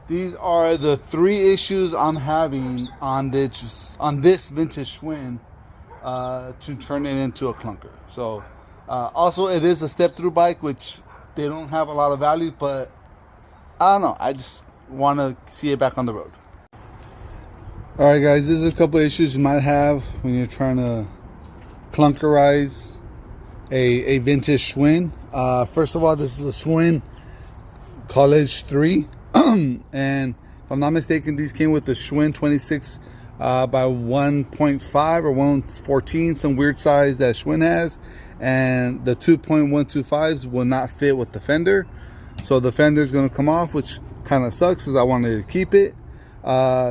These are the three issues I'm having on this vintage Schwinn to turn it into a clunker. So also it is a step-through bike, which they don't have a lot of value, but I don't know, I just want to see it back on the road. All right, guys, this is a couple of issues you might have when you're trying to clunkerize a vintage Schwinn. First of all, this is a Schwinn College 3. And if I'm not mistaken, these came with the Schwinn 26 by 1.5 or 114, some weird size that Schwinn has. And the 2.125s will not fit with the fender. So the fender is going to come off, which kind of sucks because I wanted to keep it.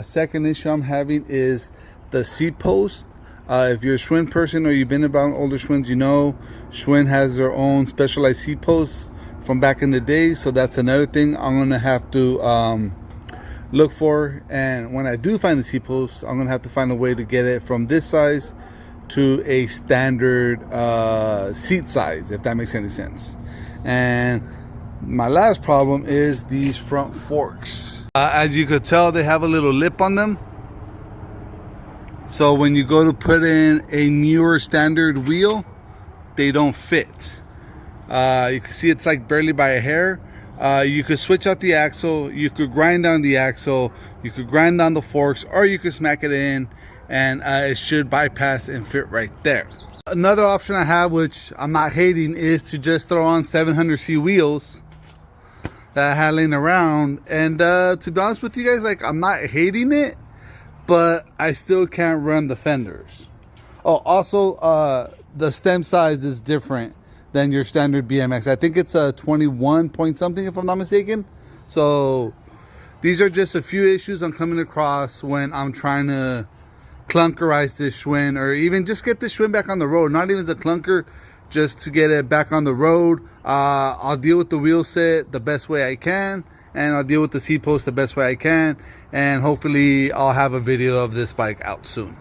Second issue I'm having is the seat post. If you're a Schwinn person or you've been about older Schwinns, you know Schwinn has their own specialized seat posts from back in the day. So that's another thing I'm going to have to look for. And when I do find the seat post, I'm going to have to find a way to get it from this size to a standard seat size, if that makes any sense. And my last problem is these front forks. As you could tell, they have a little lip on them. So when you go to put in a newer standard wheel, they don't fit. You can see it's like barely by a hair. You could switch out the axle, you could grind down the axle, you could grind down the forks, or you could smack it in and it should bypass and fit right there. Another option I have, which I'm not hating, is to just throw on 700C wheels that I had laying around. And to be honest with you guys, like, I'm not hating it, but I still can't run the fenders. Oh, also the stem size is different than your standard BMX. I think it's a 21 point something, if I'm not mistaken. So these are just a few issues I'm coming across when I'm trying to clunkerize this Schwinn, or even just get this Schwinn back on the road. Not even as a clunker, just to get it back on the road. I'll deal with the wheel set the best way I can, and I'll deal with the seat post the best way I can, and hopefully I'll have a video of this bike out soon.